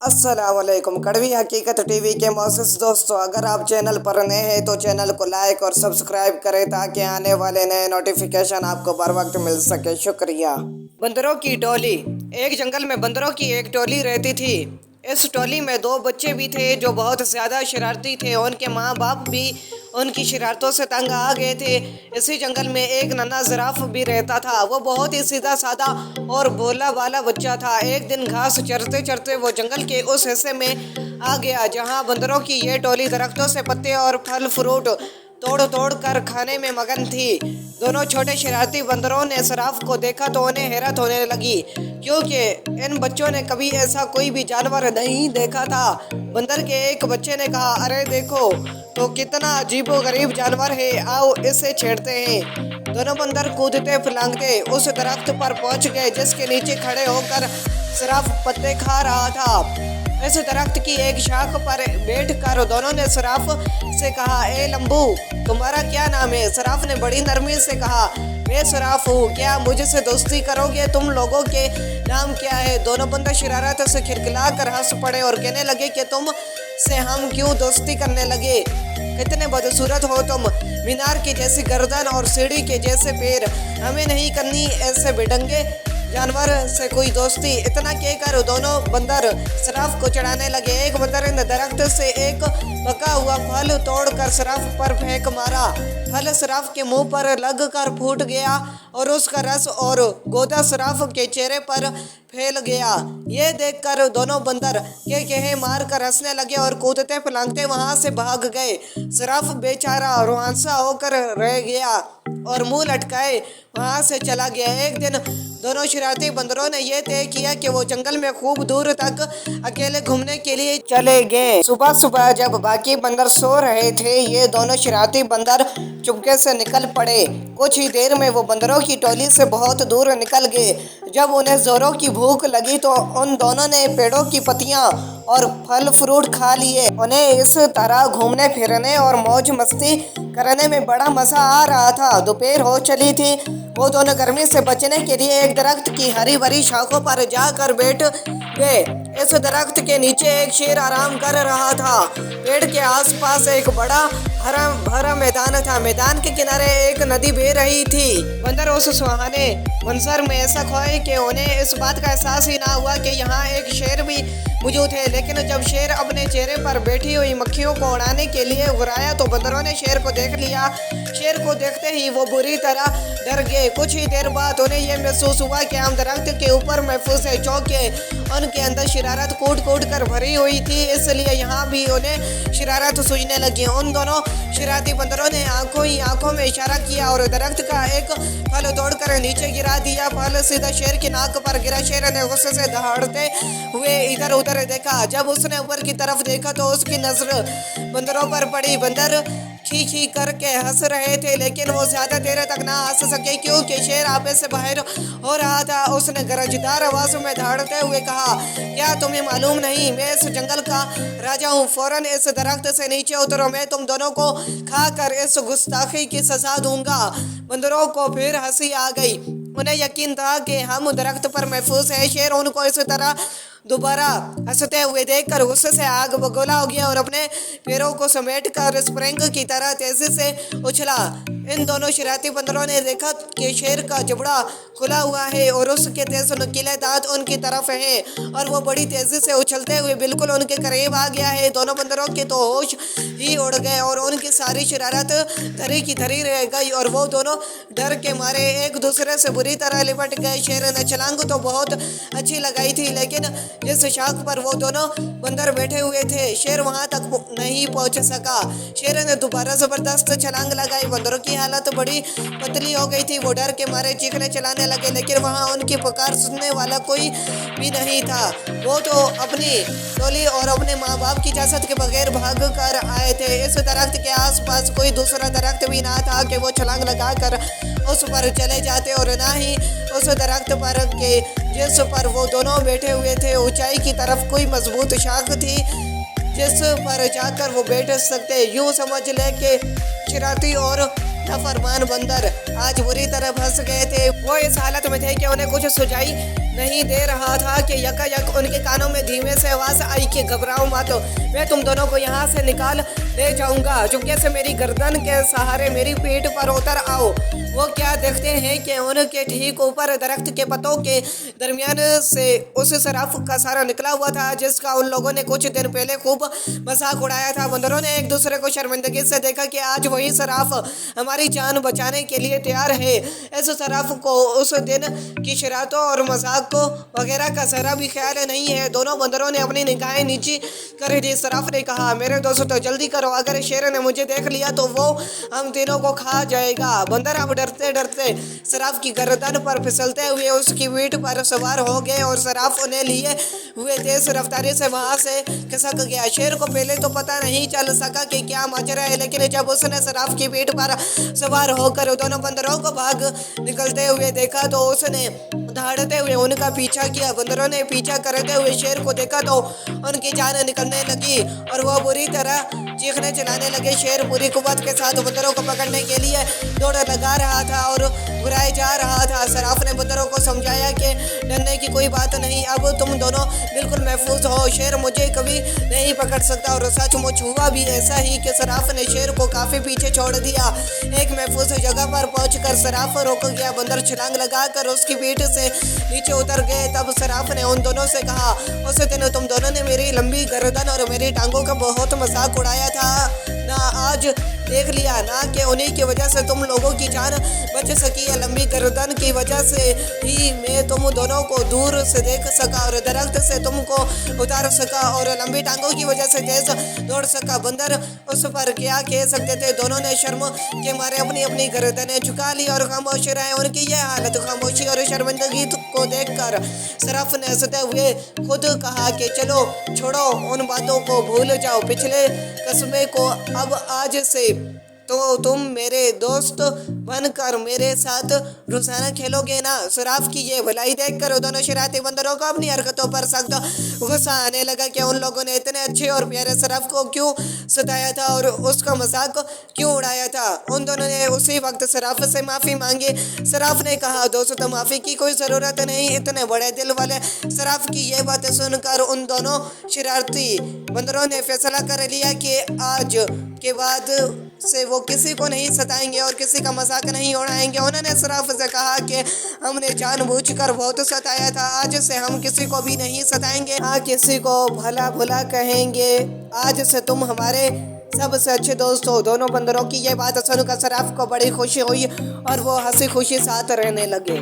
अस्सलामुअलैकुम। कड़वी हकीकत टीवी के मोअज़्ज़िज़ दोस्तों, अगर आप चैनल पर नए हैं तो चैनल को लाइक और सब्सक्राइब करें ताकि आने वाले नए नोटिफिकेशन आपको बर वक्त मिल सके। शुक्रिया। बंदरों की टोली। एक जंगल में बंदरों की एक टोली रहती थी। इस टोली में दो बच्चे भी थे जो बहुत ज़्यादा शरारती थे। उनके माँ बाप भी उनकी शरारतों से तंग आ गए थे। इसी जंगल में एक नन्हा जिराफ भी रहता था। वो बहुत ही सीधा साधा और भोला भाला बच्चा था। एक दिन घास चरते चरते वो जंगल के उस हिस्से में आ गया जहाँ बंदरों की ये टोली दरख्तों से पत्ते और फल फ्रूट तोड़ तोड़ कर खाने में मगन थी। दोनों छोटे शरारती बंदरों ने जिराफ को देखा तो उन्हें हैरत होने लगी, क्योंकि इन बच्चों ने कभी ऐसा कोई भी जानवर नहीं देखा था। बंदर के एक बच्चे ने कहा, अरे देखो तो कितना अजीबोगरीब जानवर है, आओ इसे छेड़ते हैं। दोनों बंदर कूदते फलांगते उस दरख्त पर पहुंच गए जिसके नीचे खड़े होकर जिराफ पत्ते खा रहा था। इस दरख्त की एक शाख पर बैठकर दोनों ने जिराफ से कहा, ए लंबू, तुम्हारा क्या नाम है? जिराफ ने बड़ी नरमी से कहा, मैं जिराफ हूँ, क्या मुझसे दोस्ती करोगे? तुम लोगों के नाम क्या है? दोनों बंदर शरारत से खिलखिला कर हंस पड़े और कहने लगे कि तुम से हम क्यों दोस्ती करने लगे? कितने बदसूरत हो तुम, मीनार की जैसी गर्दन और सीढ़ी के जैसे पैर, हमें नहीं करनी ऐसे बेढंगे जानवर से कोई दोस्ती। इतना कहकर दोनों बंदर जिराफ को चढ़ाने लगे। एक बंदर ने दरख्त से एक पका हुआ फल तोड़कर जिराफ पर फेंक मारा। फल जिराफ के मुंह पर लग कर फूट गया और उसका रस और गोदा जिराफ के चेहरे पर फैल गया। ये देखकर दोनों बंदर के कहे मार कर हंसने लगे और कूदते फलांगते वहां से भाग गए। जिराफ बेचारा रुआंसा होकर रह गया और मुंह लटकाए वहां से चला गया। एक दिन दोनों शरारती बंदरों ने यह तय किया कि वो जंगल में खूब दूर तक अकेले घूमने के लिए चले गए। सुबह सुबह जब बाकी बंदर सो रहे थे, ये दोनों शरारती बंदर चुपके से निकल पड़े। कुछ ही देर में वो बंदरों की टोली से बहुत दूर निकल गए। जब उन्हें जोरों की भूख लगी तो उन दोनों ने पेड़ों की पत्तियां और फल फ्रूट खा लिए। उन्हें इस तरह घूमने फिरने और मौज मस्ती करने में बड़ा मजा आ रहा था। दोपहर हो चली थी। वो दोनों गर्मी से बचने के लिए एक दरख्त की हरी भरी शाखों पर जाकर बैठ गए। इस दरख्त के नीचे एक शेर आराम कर रहा था। पेड़ के आसपास एक बड़ा हरा भरा मैदान था। मैदान के किनारे एक नदी बह रही थी। बंदर उस सुहाने मंजर में ऐसा खोए कि उन्हें इस बात का एहसास ही ना हुआ कि यहाँ एक शेर भी मौजूद है। लेकिन जब शेर अपने चेहरे पर बैठी हुई मक्खियों को उड़ाने के लिए उड़ाया तो बंदरों ने शेर को देख लिया। शेर को देखते ही वो बुरी तरह डर गए। कुछ ही देर बाद उन्हें यह महसूस हुआ कि हम दरख्त के ऊपर महफूज है। चौंके उनके अंदर शरारत कूट कूट कर भरी हुई थी, इसलिए यहाँ भी उन्हें शरारत सूझने लगी। उन दोनों शरारती बंदरों ने आंखों ही आंखों में इशारा किया और दरख्त का एक फल तोड़कर नीचे गिरा दिया। फल सीधा शेर की नाक पर गिरा। शेर ने गुस्से से दहाड़ते हुए इधर उधर देखा। जब उसने ऊपर की तरफ देखा तो उसकी नजर बंदरों पर पड़ी। बंदर खी खी करके हंस रहे थे, लेकिन वो ज्यादा देर तक ना हंस सके क्योंकि शेर आपे से बाहर हो रहा था। उसने गरजदार आवाज में दहाड़ते हुए कहा, क्या तुम्हें मालूम नहीं, मैं इस जंगल का राजा हूँ। फौरन इस दरख्त से नीचे उतरो, मैं तुम दोनों को खाकर इस गुस्ताखी की सजा दूंगा। बंदरों को फिर हंसी आ गई। उन्हें यकीन था कि हम दरख्त पर महफूज है। शेर उनको इस तरह दोबारा हंसते हुए देखकर गुस्से से आग बगोला हो गया और अपने पैरों को समेटकर स्प्रिंग की तरह तेजी से उछला। इन दोनों शरारती बंदरों ने देखा कि शेर का जबड़ा खुला हुआ है और उसके तेज नुकीले दांत उनकी तरफ हैं और वो बड़ी तेजी से उछलते हुए बिल्कुल उनके करीब आ गया है। दोनों बंदरों के तो होश ही उड़ गए और उनकी सारी शरारत धरी की धरी रह गई और वो दोनों डर के मारे एक दूसरे से बुरी तरह लिपट गए। शेर ने छलांग तो बहुत अच्छी लगाई थी, लेकिन जिस शाख पर वो दोनों बंदर बैठे हुए थे, शेर वहां तक नहीं पहुंच सका। शेर ने दोबारा जबरदस्त छलांग लगाई। बंदरों की हालत बड़ी पतली हो गई थी। वो डर के मारे चीखने चलाने लगे, लेकिन वहां उनकी पुकार सुनने वाला कोई भी नहीं था। वो तो अपनी टोली और अपने माँ बाप की इजाजत के बगैर भाग कर आए थे। इस दरख्त के आसपास कोई दूसरा दरख्त भी ना था कि वो छलांग लगाकर उस पर चले जाते और ना ही उस दरख्त पर के जिस पर वो दोनों बैठे हुए थे ऊंचाई की तरफ कोई मजबूत शाख थी जिस पर जाकर वो बैठ सकते। यूं समझ ले कि शरारती और नाफरमान बंदर आज बुरी तरह फंस गए थे। वो इस हालत में थे कि उन्हें कुछ सुझाई नहीं दे रहा था कि यकायक उनके कानों में धीमे से आवाज आई कि घबराओ मत, मैं तुम दोनों को यहाँ से निकाल ले जाऊंगा। चुपके से मेरी गर्दन के सहारे मेरी पीठ पर उतर आओ। वो क्या देखते हैं कि उनके ठीक ऊपर दरख्त के पत्तों के दरमियान से उस सराफ का सारा निकला हुआ था जिसका उन लोगों ने कुछ दिन पहले खूब मजाक उड़ाया था। बंदरों ने एक दूसरे को शर्मिंदगी से देखा कि आज वही सराफ हमारी जान बचाने के लिए तैयार है। इस सराफ को उस दिन की शरारतों और मजाक को वगैरह का जरा भी ख्याल नहीं है। दोनों बंदरों ने अपनी निगाहें नीची कर दी। सराफ ने कहा, मेरे दोस्तों जल्दी करो, अगर शेर ने मुझे देख लिया तो वो हम तीनों को खा जाएगा। बंदर अब डरते डरते सराफ की गर्दन पर फिसलते हुए उसकी पीठ पर सवार हो गए और सराफ उन्हें लिए हुए तेज रफ्तारी से वहां से खिसक गया। शेर को पहले तो पता नहीं चल सका कि क्या माजरा है, लेकिन जब उसने सराफ की पीठ पर सवार होकर दोनों बंदरों को भाग निकलते हुए देखा तो उसने दहाड़ते हुए उनका पीछा किया। बंदरों ने पीछा करते हुए शेर को देखा तो उनकी जान निकलने लगी और वह बुरी तरह चीखने चिल्लाने लगे। शेर पूरी कुव्वत के साथ बंदरों को पकड़ने के लिए दौड़ लगा रहा था और बुराए जा रहा था। सराफ ने बंदरों को समझाया कि डरने की कोई बात नहीं, अब तुम दोनों बिल्कुल महफूज हो, शेर मुझे कभी नहीं पकड़ सकता। और सचमुच हुआ भी ऐसा ही कि सराफ ने शेर को काफी पीछे छोड़ दिया। एक महफूज जगह पर पहुंचकर सराफ रुक गया। बंदर छलांग लगाकर उसकी पीठ से नीचे उतर गए। तब सराफ ने उन दोनों से कहा, उस दिन तुम दोनों ने मेरी लंबी गर्दन और मेरी टांगों का बहुत मजाक उड़ाया था ना, आज देख लिया ना कि उन्हीं की वजह से तुम लोगों की जान बच सकी है। लंबी गर्दन की वजह से ही मैं तुम दोनों को दूर से देख सका और दरख्त से तुमको उतार सका और लंबी टांगों की वजह से तेज दौड़ सका। बंदर उस पर क्या कह सकते थे। दोनों ने शर्म के मारे अपनी अपनी गर्दनें झुका ली और खामोश रहे। उनकी यह हालत खामोशी और शर्मिंदगी को देखकर सराफ ने हंसते हुए खुद कहा कि चलो छोड़ो, उन बातों को भूल जाओ, पिछले कस्बे को अब आज से तो तुम मेरे दोस्त बनकर मेरे साथ रोजाना खेलोगे ना। सराफ की ये भलाई देखकर दोनों शरारती बंदरों को अपनी हरकतों पर सख्त गुस्सा आने लगा कि उन लोगों ने इतने अच्छे और प्यारे सराफ को क्यों सताया था और उसका मजाक क्यों उड़ाया था। उन दोनों ने उसी वक्त सराफ से माफी मांगी। सराफ ने कहा, दोस्तों माफी की कोई जरूरत नहीं, इतने बड़े दिल वाले सराफ की ये बातें सुनकर उन दोनों शरारती बंदरों ने फैसला कर लिया कि आज के बाद से वो किसी को नहीं सताएंगे और किसी का मजाक नहीं उड़ाएंगे। उन्होंने सराफ से कहा कि हमने जानबूझकर बहुत सताया था, आज से हम किसी को भी नहीं सताएंगे, किसी को भला भुला कहेंगे। आज से तुम हमारे सबसे अच्छे दोस्त हो। दोनों बंदरों की ये बात सुनकर सराफ को बड़ी खुशी हुई और वो हंसी खुशी साथ रहने लगे।